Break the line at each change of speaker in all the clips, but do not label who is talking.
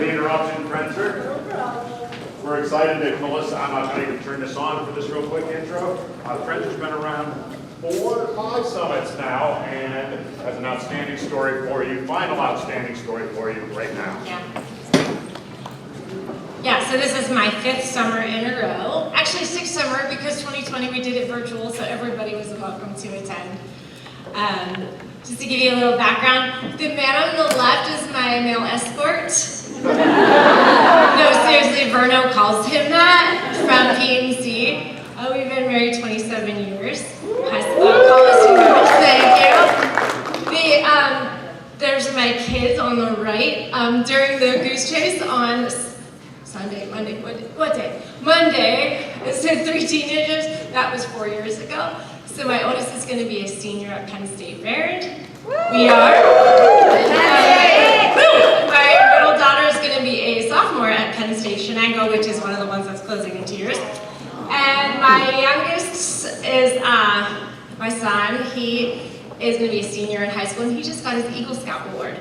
the interruption, Krenzer. We're excited that Melissa, I'm not going to even turn this on for this real quick intro. Krenzer's been around 4 or 5 summits now and has an outstanding story for you, final outstanding story for you right now.
Yeah, so this is my 5th summer in a row. Actually 6th summer because 2020 we did it virtual, so everybody was welcome to attend. Just to give you a little background, the man on the left is my male escort. No, seriously, Verno calls him that from PNC. Oh, we've been married 27 years. Call us thank you. There's my kids on the right. During the goose chase on Monday, it said 3 teenagers. That was 4 years ago. So my oldest is going to be a senior at Penn State Baird. We are. My middle daughter is going to be a sophomore at Penn State Shenango, which is one of the ones that's closing in 2 years. And my youngest is my son. He is going to be a senior in high school, and he just got his Eagle Scout award.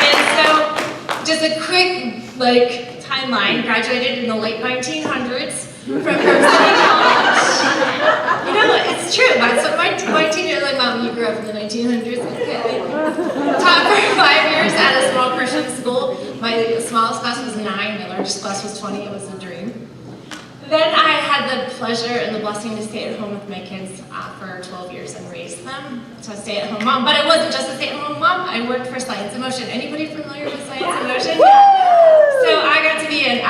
And so, just a quick timeline. Graduated in the late 1900s. From City College. You know what, it's true. My teenager, like, Mom, you grew up in the 1900s. Okay. Taught for 5 years at a small Christian school. My smallest class was 9, my largest class was 20. It was a dream. Then I had the pleasure and the blessing to stay at home with my kids for 12 years and raise them. So I stay-at-home mom, but I wasn't just a stay-at-home mom. I worked for Science in Motion. Anybody familiar with Science in Motion? Yeah. So I got to be an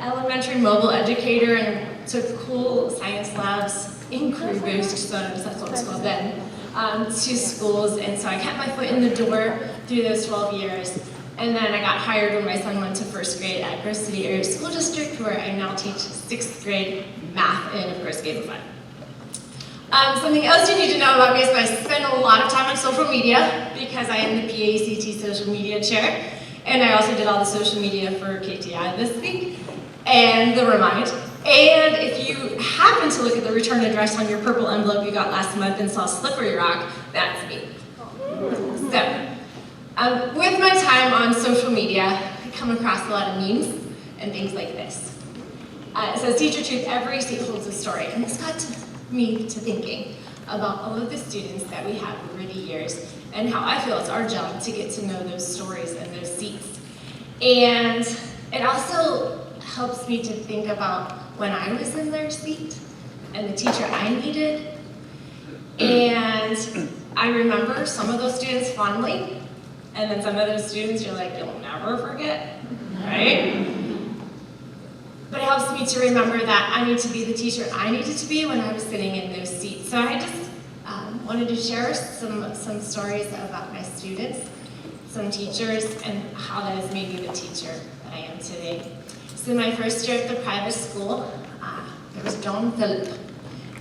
elementary mobile educator and took cool science labs, inquiry boost, so that's what it was called then, to schools. And so I kept my foot in the door through those 12 years. And then I got hired when my son went to 1st grade at Grove City Area School District, where I now teach 6th grade math and, of course, Game of Fun. Something else you need to know about me is I spend a lot of time on social media because I am the PACT social media chair. And I also did all the social media for KTI this week and the Remind. And if you happen to look at the return address on your purple envelope you got last month and saw Slippery Rock, that's me. So, with my time on social media, I come across a lot of memes and things like this. It says, "Teacher Truth, every seat holds a story." And this got me to thinking about all of the students that we have over the years and how I feel it's our job to get to know those stories and those seats. And it also helps me to think about when I was in their seat and the teacher I needed. And I remember some of those students fondly. And then some of those students you're like, you'll never forget, right? But it helps me to remember that I need to be the teacher I needed to be when I was sitting in those seats. So I just wanted to share some stories about my students, some teachers, and how that has made me the teacher that I am today. So my first year at the private school, there was John Phillip.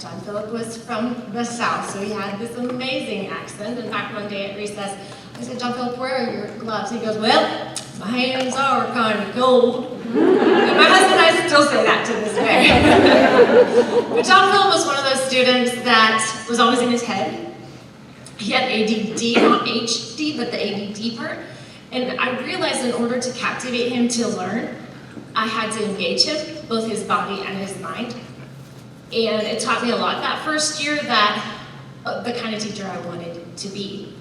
John Phillip was from the South, so he had this amazing accent. In fact, one day at recess, I said, "John Phillip, where are your gloves?" He goes, "Well, my hands are kind of cold." And my husband and I still say that to this day. But John Phillip was one of those students that was always in his head. He had ADD, not HD, but the ADD part. And I realized in order to captivate him to learn, I had to engage him, both his body and his mind. And it taught me a lot that first year that the kind of teacher I wanted to be.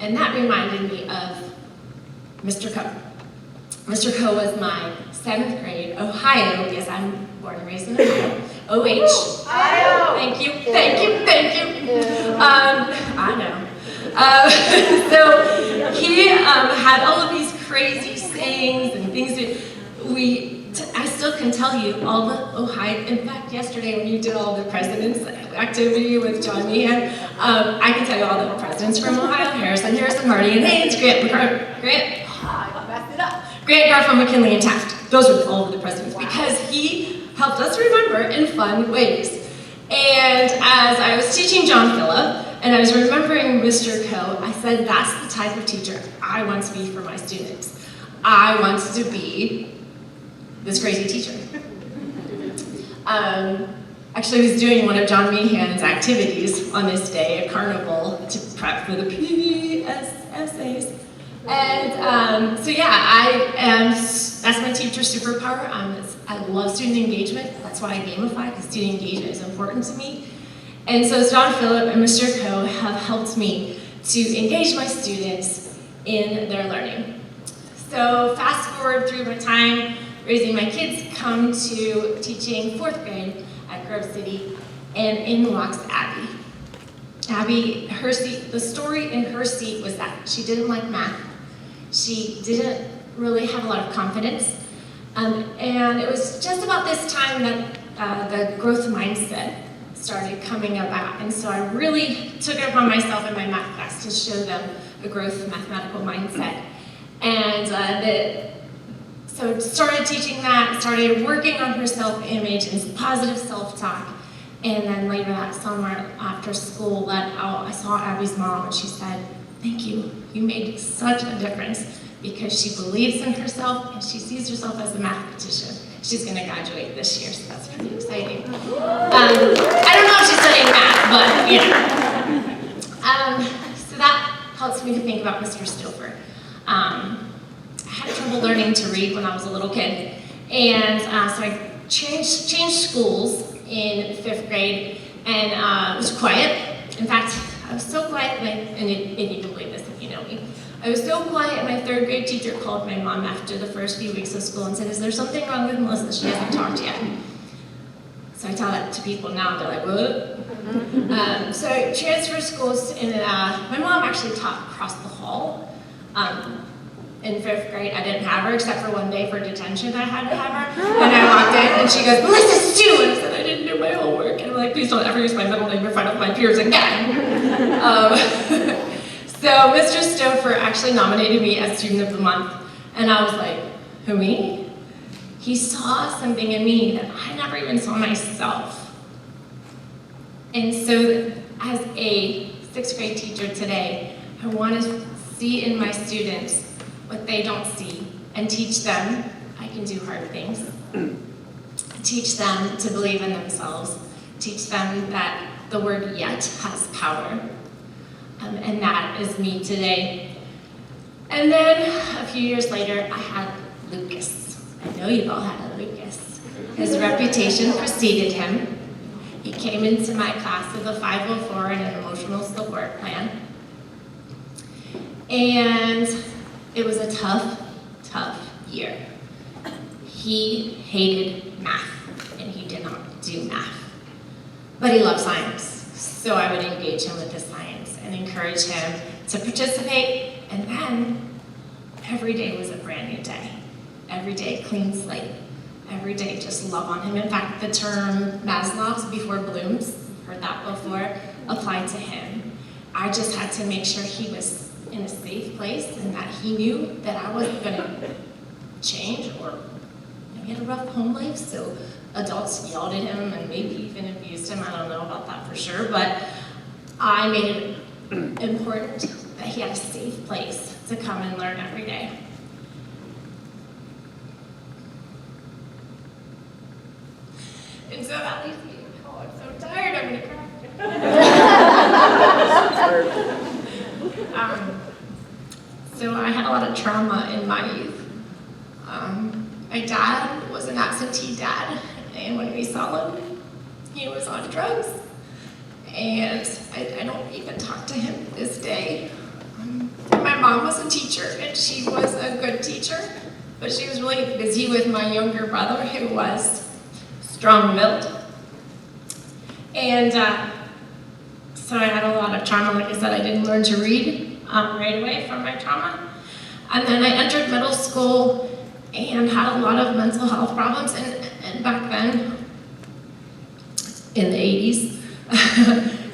And that reminded me of Mr. Coe. Mr. Coe was my 7th grade Ohio, yes, I'm born and raised in Ohio, OH.
Ohio!
Thank you. I know. So he had all of these crazy sayings and things that I still can tell you all the Ohio, in fact, yesterday when you did all the presidents activity with John Meehan, I can tell you all the presidents from Ohio: Harrison, Marty and Haynes, Grant, Garfield, McKinley, and Taft. Those were all of the presidents because he helped us remember in fun ways. And as I was teaching John Phillip, and I was remembering Mr. Coe, I said, that's the type of teacher I want to be for my students. I want to be this crazy teacher. Actually, I was doing one of John Meehan's activities on this day, a carnival, to prep for the PSSAs. And so yeah, that's my teacher superpower. I love student engagement. That's why I gamify, because student engagement is important to me. And so John Phillip and Mr. Coe have helped me to engage my students in their learning. So fast forward through my time raising my kids, come to teaching 4th grade at Grove City, and in walks Abby. Abby, the story in her seat was that she didn't like math. She didn't really have a lot of confidence. And it was just about this time that the growth mindset started coming about. And so I really took it upon myself in my math class to show them the growth mathematical mindset. And so started teaching that, started working on her self-image and positive self-talk. And then later that summer after school let out, I saw Abby's mom and she said, "Thank you, you made such a difference," because she believes in herself and she sees herself as a mathematician. She's gonna graduate this year, so that's pretty exciting. I don't know if she's studying math, but yeah. So that helps me to think about Mr. Stouffer. I had trouble learning to read when I was a little kid, and so I changed schools in 5th grade, and it was quiet. In fact, I was so quiet, and you can believe this if you know me. I was so quiet, my 3rd grade teacher called my mom after the first few weeks of school and said, "Is there something wrong with Melissa? She hasn't talked yet." So I tell that to people now, they're like, "What?" So I transferred schools, and my mom actually taught across the hall. In 5th grade, I didn't have her, except for one day for detention I had to have her. And I walked in, and she goes, "Melissa Stu!" And I said, "I didn't do my homework." And I'm like, "Please don't ever use my middle name in front of my peers again." So Mr. Stouffer actually nominated me as Student of the Month. And I was like, "Who, me?" He saw something in me that I never even saw myself. And so as a 6th grade teacher today, I want to see in my students what they don't see, and teach them I can do hard things. Teach them to believe in themselves. Teach them that the word "yet" has power. And that is me today. And then a few years later, I had Lucas. I know you've all had a Lucas. His reputation preceded him. He came into my class with a 504 and an emotional support plan. And it was a tough, tough year. He hated math, and he did not do math. But he loved science, so I would engage him with the science and encourage him to participate, and then every day was a brand new day. Every day, clean slate. Every day, just love on him. In fact, the term Maslow's before Bloom's, heard that before, applied to him. I just had to make sure he was in a safe place and that he knew that I wasn't gonna change, or he had a rough home life, so adults yelled at him and maybe even abused him. I don't know about that for sure, but I made it important that he had a safe place to come and learn every day. And so that leaves me, oh, I'm so tired, I'm gonna cry. So I had a lot of trauma in my youth. My dad was an absentee dad, and when we saw him, he was on drugs. And I don't even talk to him this day. My mom was a teacher, and she was a good teacher, but she was really busy with my younger brother, who was strong-willed. And so I had a lot of trauma. Like I said, I didn't learn to read right away from my trauma. And then I entered middle school and had a lot of mental health problems. And back then, in the 80s,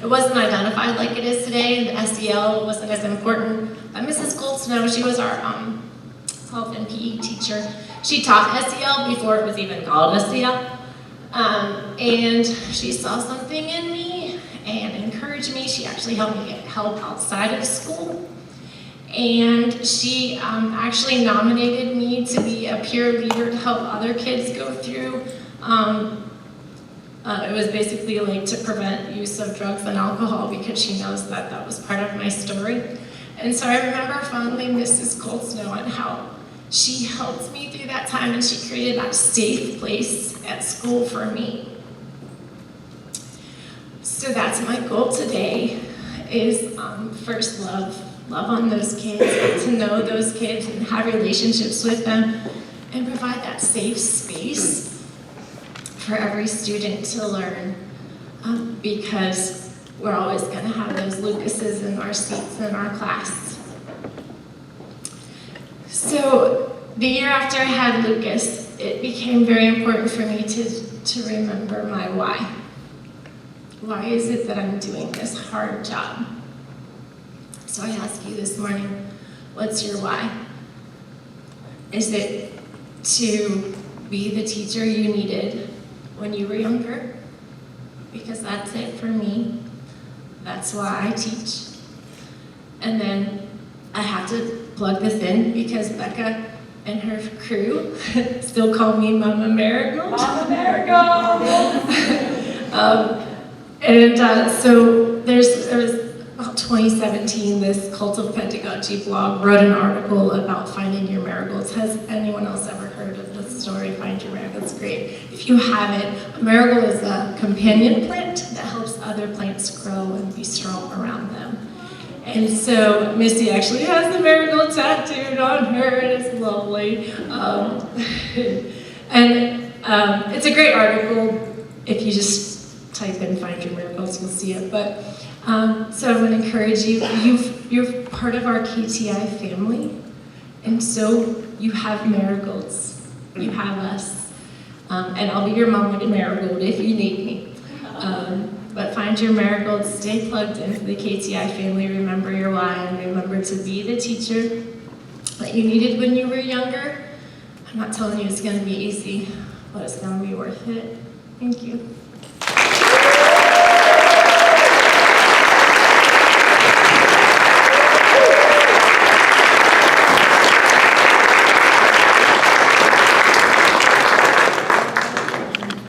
it wasn't identified like it is today. The SEL wasn't as important. But Mrs. Goldsnow, she was our health and PE teacher. She taught SEL before it was even called SEL. And she saw something in me and encouraged me. She actually helped me get help outside of school. And she actually nominated me to be a peer leader to help other kids go through. It was basically like to prevent use of drugs and alcohol, because she knows that that was part of my story. And so I remember fondly Mrs. Coldsnow and how she helped me through that time, and she created that safe place at school for me. So that's my goal today, is first love on those kids, get to know those kids and have relationships with them, and provide that safe space for every student to learn, because we're always going to have those Lucases in our seats in our class. So the year after I had Lucas, it became very important for me to remember my why. Why is it that I'm doing this hard job? So I ask you this morning, what's your why? Is it to be the teacher you needed when you were younger? Because that's it for me. That's why I teach. And then I have to plug this in because Becca and her crew still call me Mama Marigold.
Mama Marigold!
So there was about 2017, this Cult of Pedagogy blog wrote an article about finding your marigolds. Has anyone else ever heard of the story, Find Your Marigolds? Great. If you haven't, a marigold is a companion plant that helps other plants grow and be strong around them. And so Missy actually has the marigold tattooed on her, and it's lovely. It's a great article. If you just type in Find Your Marigolds, you'll see it. But so I would encourage you, you're part of our KTI family, and so you have marigolds, you have us, and I'll be your Mama Marigold if you need me. But find your marigolds, stay plugged into the KTI family, remember your why, and remember to be the teacher that you needed when you were younger. I'm not telling you it's going to be easy, but it's going to be worth it. Thank you.